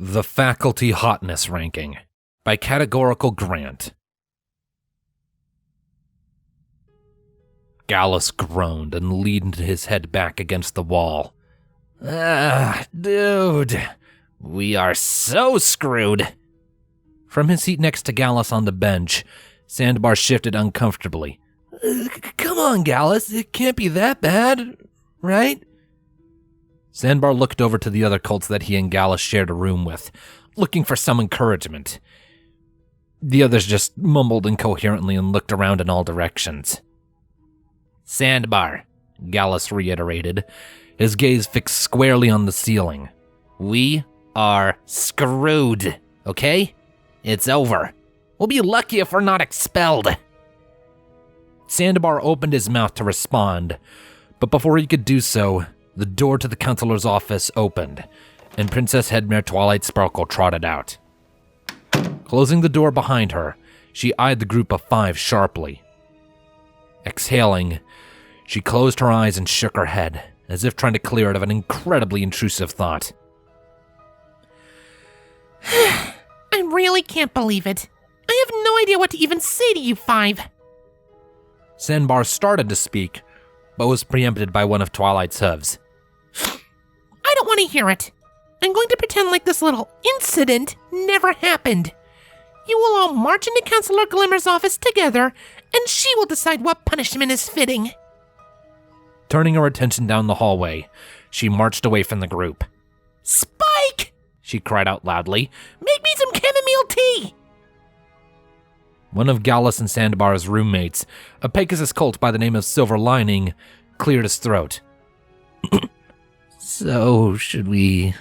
The Faculty Hotness Ranking by Categorical Grant. Gallus groaned and leaned his head back against the wall. Dude, we are so screwed. From his seat next to Gallus on the bench, Sandbar shifted uncomfortably. Come on, Gallus, it can't be that bad, right? Sandbar looked over to the other Colts that he and Gallus shared a room with, looking for some encouragement. The others just mumbled incoherently and looked around in all directions. Sandbar, Gallus reiterated, his gaze fixed squarely on the ceiling. We are screwed, okay? It's over. We'll be lucky if we're not expelled. Sandbar opened his mouth to respond, but before he could do so, the door to the counselor's office opened, and Princess Headmare Twilight Sparkle trotted out. Closing the door behind her, she eyed the group of 5 sharply. Exhaling, she closed her eyes and shook her head, as if trying to clear it of an incredibly intrusive thought. I really can't believe it. I have no idea what to even say to you 5. Sandbar started to speak, but was preempted by one of Twilight's hooves. I don't want to hear it. I'm going to pretend like this little incident never happened. You will all march into Counselor Glimmer's office together, and she will decide what punishment is fitting. Turning her attention down the hallway, she marched away from the group. Spike! She cried out loudly. Make me some chamomile tea! One of Gallus and Sandbar's roommates, a Pegasus Colt by the name of Silver Lining, cleared his throat. So, should we,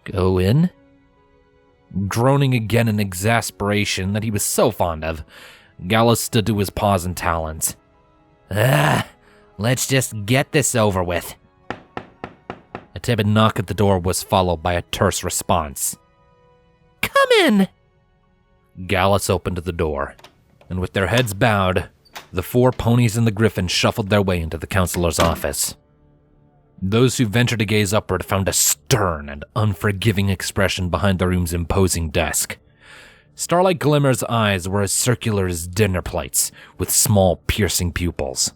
go in? Groaning again in exasperation that he was so fond of, Gallus stood to his paws and talons. Let's just get this over with. A timid knock at the door was followed by a terse response. Come in! Gallus opened the door, and with their heads bowed, the 4 ponies and the griffin shuffled their way into the counselor's office. Those who ventured to gaze upward found a stern and unforgiving expression behind the room's imposing desk. Starlight Glimmer's eyes were as circular as dinner plates, with small, piercing pupils.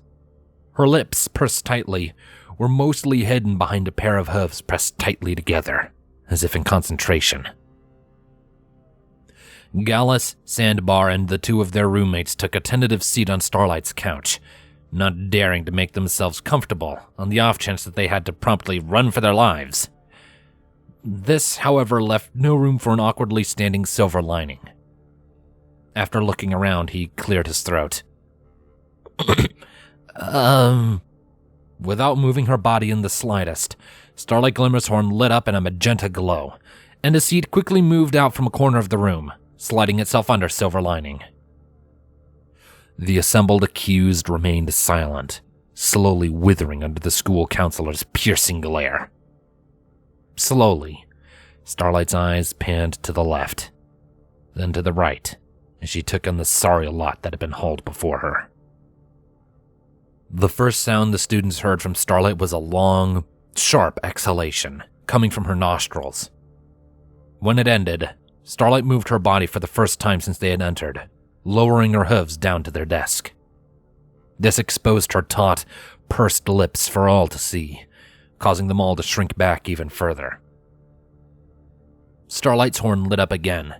Her lips, pursed tightly, were mostly hidden behind a pair of hooves pressed tightly together, as if in concentration. Gallus, Sandbar, and the 2 of their roommates took a tentative seat on Starlight's couch, not daring to make themselves comfortable on the off chance that they had to promptly run for their lives. This, however, left no room for an awkwardly standing Silver Lining. After looking around, he cleared his throat. Without moving her body in the slightest, Starlight Glimmer's horn lit up in a magenta glow, and a seat quickly moved out from a corner of the room, sliding itself under Silver Lining. The assembled accused remained silent, slowly withering under the school counselor's piercing glare. Slowly, Starlight's eyes panned to the left, then to the right, as she took in the sorry lot that had been hauled before her. The first sound the students heard from Starlight was a long, sharp exhalation coming from her nostrils. When it ended, Starlight moved her body for the first time since they had entered, lowering her hooves down to their desk. This exposed her taut, pursed lips for all to see, causing them all to shrink back even further. Starlight's horn lit up again,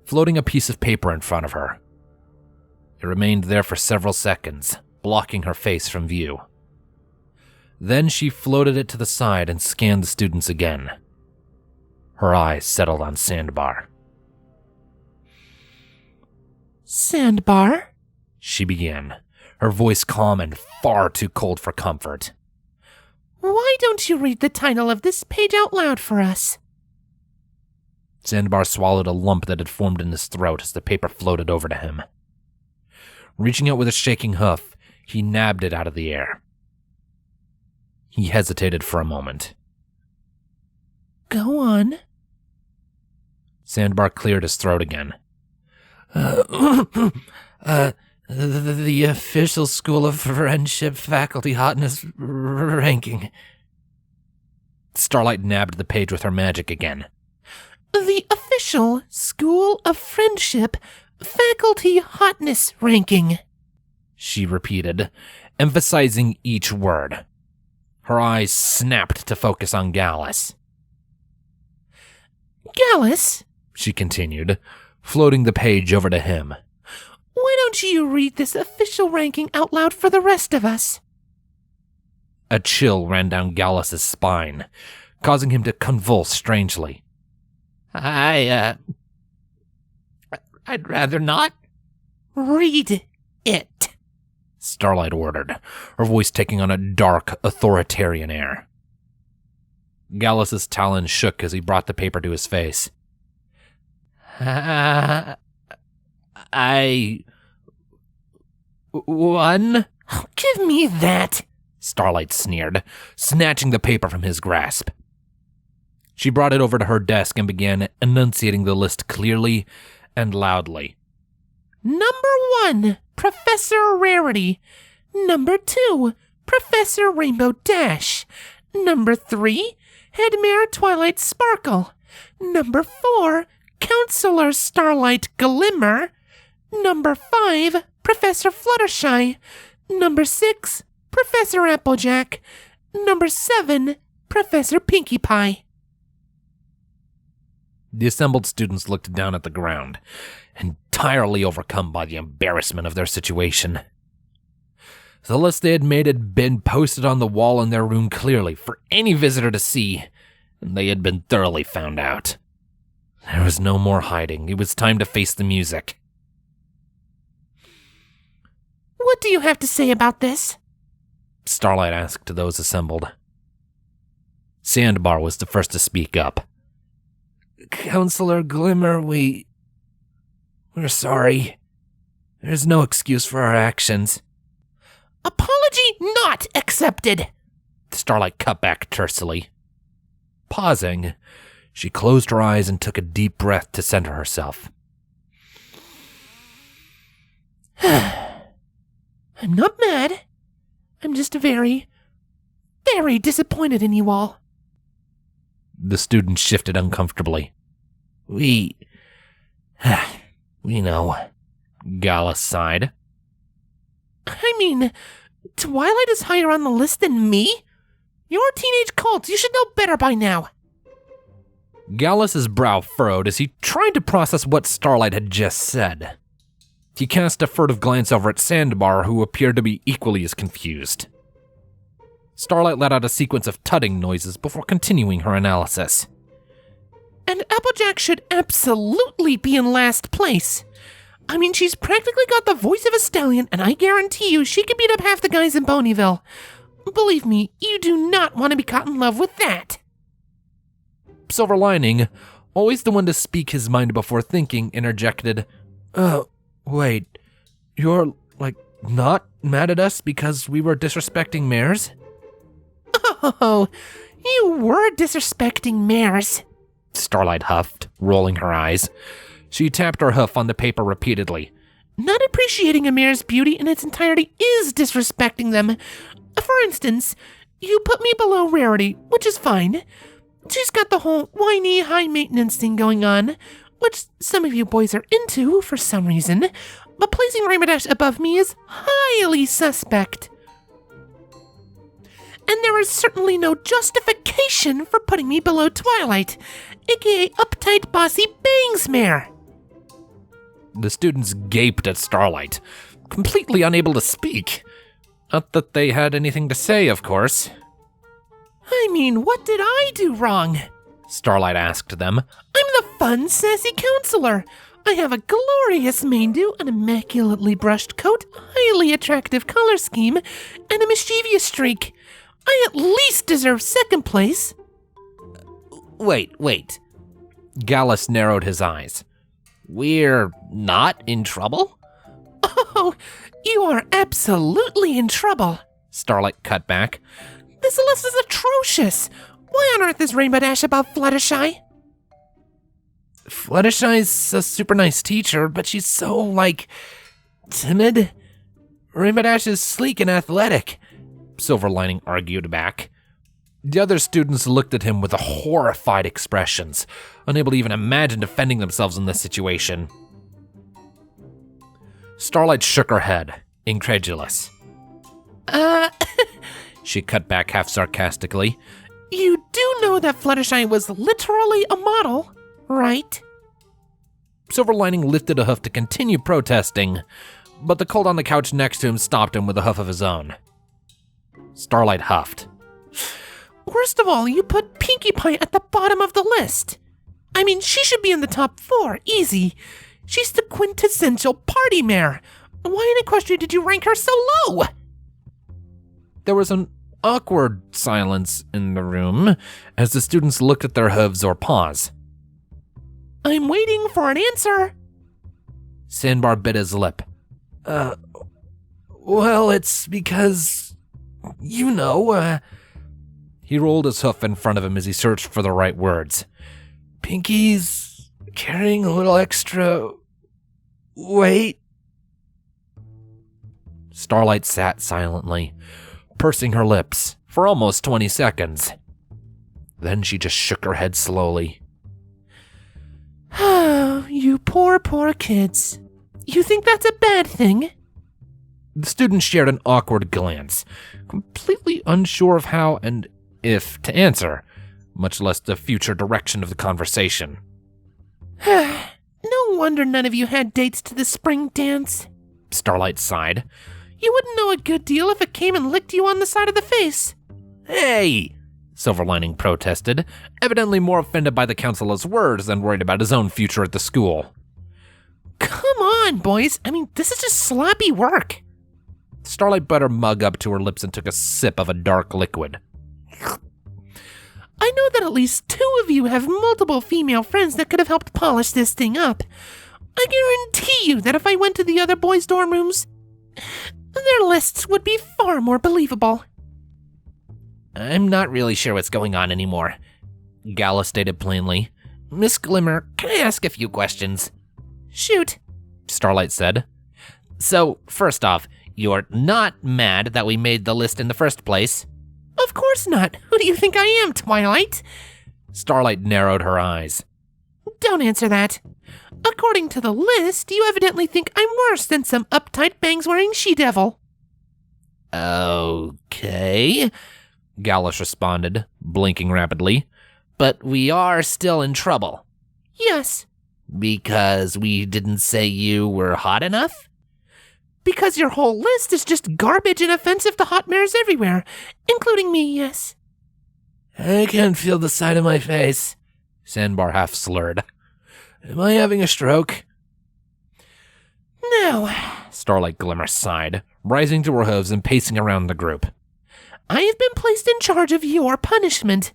floating a piece of paper in front of her. It remained there for several seconds, blocking her face from view. Then she floated it to the side and scanned the students again. Her eyes settled on Sandbar. Sandbar? She began, her voice calm and far too cold for comfort. Why don't you read the title of this page out loud for us? Sandbar swallowed a lump that had formed in his throat as the paper floated over to him. Reaching out with a shaking hoof, he nabbed it out of the air. He hesitated for a moment. Go on. Sandbar cleared his throat again. The official School of Friendship Faculty Hotness ranking. Starlight nabbed the page with her magic again. The official School of Friendship Faculty Hotness ranking, she repeated, emphasizing each word. Her eyes snapped to focus on Gallus. Gallus, She continued, floating the page over to him. why don't you read this official ranking out loud for the rest of us? A chill ran down Gallus's spine, causing him to convulse strangely. I'd rather not. Read it. Starlight ordered, her voice taking on a dark, authoritarian air. Gallus's talons shook as he brought the paper to his face. One? Oh, give me that. Starlight sneered, snatching the paper from his grasp. She brought it over to her desk and began enunciating the list clearly and loudly. Number 1, Professor Rarity. Number 2, Professor Rainbow Dash. Number 3, Headmare Twilight Sparkle. Number 4, Counselor Starlight Glimmer. Number 5, Professor Fluttershy. Number 6, Professor Applejack. Number 7, Professor Pinkie Pie. The assembled students looked down at the ground, entirely overcome by the embarrassment of their situation. The list they had made had been posted on the wall in their room clearly for any visitor to see, and they had been thoroughly found out. There was no more hiding. It was time to face the music. What do you have to say about this? Starlight asked those assembled. Sandbar was the first to speak up. Counselor Glimmer, we're sorry. There's no excuse for our actions. Apology not accepted. Starlight cut back tersely. Pausing, she closed her eyes and took a deep breath to center herself. I'm not mad. I'm just very, very disappointed in you all. The student shifted uncomfortably. We know, Gallus sighed. I mean, Twilight is higher on the list than me? You're teenage Colts. You should know better by now. Gallus's brow furrowed as he tried to process what Starlight had just said. He cast a furtive glance over at Sandbar, who appeared to be equally as confused. Starlight let out a sequence of tutting noises before continuing her analysis. And Applejack should absolutely be in last place. I mean, she's practically got the voice of a stallion, and I guarantee you she could beat up half the guys in Boneyville. Believe me, you do not want to be caught in love with that. Silver Lining, always the one to speak his mind before thinking, interjected, wait, you're, not mad at us because we were disrespecting mares? Oh, you were disrespecting mares. Starlight huffed, rolling her eyes. She tapped her hoof on the paper repeatedly. Not appreciating a mare's beauty in its entirety is disrespecting them. For instance, you put me below Rarity, which is fine. She's got the whole whiny, high-maintenance thing going on, which some of you boys are into for some reason, but placing Rainbow Dash above me is highly suspect. And there is certainly no justification for putting me below Twilight, aka uptight bossy Bangsmare. The students gaped at Starlight, completely unable to speak. Not that they had anything to say, of course. I mean, what did I do wrong? Starlight asked them. I'm the fun, sassy counselor. I have a glorious mane do, an immaculately brushed coat, highly attractive color scheme, and a mischievous streak. I at least deserve second place. Wait. Gallus narrowed his eyes. We're not in trouble? Oh, you are absolutely in trouble. Starlight cut back. This list is atrocious. Why on earth is Rainbow Dash above Fluttershy? Fluttershy's a super nice teacher, but she's so, timid. Rainbow Dash is sleek and athletic, Silver Lining argued back. The other students looked at him with horrified expressions, unable to even imagine defending themselves in this situation. Starlight shook her head, incredulous. She cut back half sarcastically. You do know that Fluttershy was literally a model, right? Silverlining lifted a hoof to continue protesting, but the Colt on the couch next to him stopped him with a hoof of his own. Starlight huffed. Worst of all, you put Pinkie Pie at the bottom of the list. I mean, she should be in the top 4, easy. She's the quintessential party mare. Why in equestria did you rank her so low? There was an awkward silence in the room as the students looked at their hooves or paws. I'm waiting for an answer. Sandbar bit his lip. Well, it's because, you know, He rolled his hoof in front of him as he searched for the right words. Pinkie's carrying a little extra weight. Starlight sat silently, pursing her lips for almost 20 seconds. Then she just shook her head slowly. Oh, you poor kids. You think that's a bad thing? The students shared an awkward glance, completely unsure of how and if to answer, much less the future direction of the conversation. No wonder none of you had dates to the spring dance. Starlight sighed. You wouldn't know a good deal if it came and licked you on the side of the face. Hey! Silverlining protested, evidently more offended by the counselor's words than worried about his own future at the school. Come on, boys. I mean, this is just sloppy work. Starlight put her mug up to her lips and took a sip of a dark liquid. I know that at least 2 of you have multiple female friends that could have helped polish this thing up. I guarantee you that if I went to the other boys' dorm rooms, their lists would be far more believable. I'm not really sure what's going on anymore, Gala stated plainly. Miss Glimmer, can I ask a few questions? Shoot, Starlight said. So, first off, you're not mad that we made the list in the first place? Of course not. Who do you think I am, Twilight? Starlight narrowed her eyes. Don't answer that. According to the list, you evidently think I'm worse than some uptight bangs-wearing she-devil. Okay, Gallus responded, blinking rapidly. But we are still in trouble. Yes. Because we didn't say you were hot enough? Because your whole list is just garbage and offensive to hot mares everywhere, including me, yes. I can feel the side of my face, Sandbar half slurred. Am I having a stroke? No, Starlight Glimmer sighed, rising to her hooves and pacing around the group. I have been placed in charge of your punishment.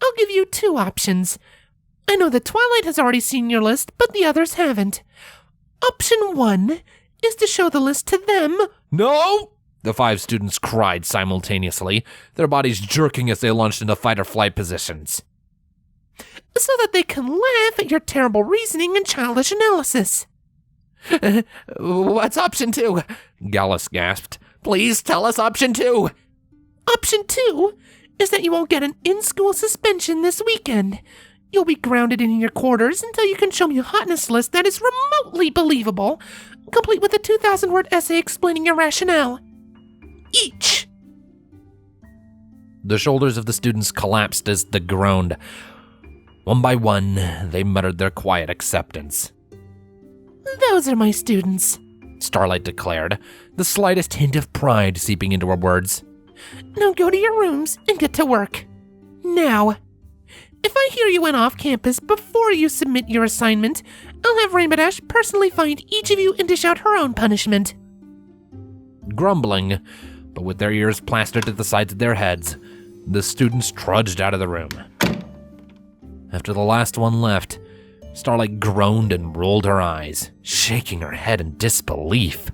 I'll give you 2 options. I know that Twilight has already seen your list, but the others haven't. Option 1 is to show the list to them. No! The 5 students cried simultaneously, their bodies jerking as they launched into fight-or-flight positions. So that they can laugh at your terrible reasoning and childish analysis. What's option 2? Gallus gasped. Please tell us option 2. Option 2 is that you won't get an in-school suspension this weekend. You'll be grounded in your quarters until you can show me a hotness list that is remotely believable, complete with a 2,000-word essay explaining your rationale. Each. The shoulders of the students collapsed as they groaned. One by one, they muttered their quiet acceptance. Those are my students, Starlight declared, the slightest hint of pride seeping into her words. Now go to your rooms and get to work. Now. If I hear you went off campus before you submit your assignment, I'll have Rainbow Dash personally find each of you and dish out her own punishment. Grumbling, but with their ears plastered to the sides of their heads, the students trudged out of the room. After the last one left, Starlight groaned and rolled her eyes, shaking her head in disbelief.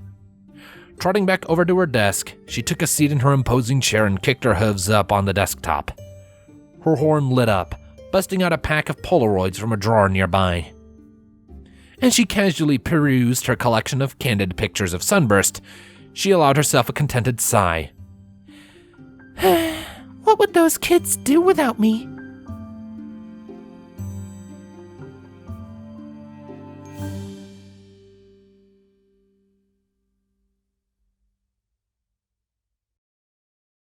Trotting back over to her desk, she took a seat in her imposing chair and kicked her hooves up on the desktop. Her horn lit up, busting out a pack of Polaroids from a drawer nearby. As she casually perused her collection of candid pictures of Sunburst, she allowed herself a contented sigh. What would those kids do without me?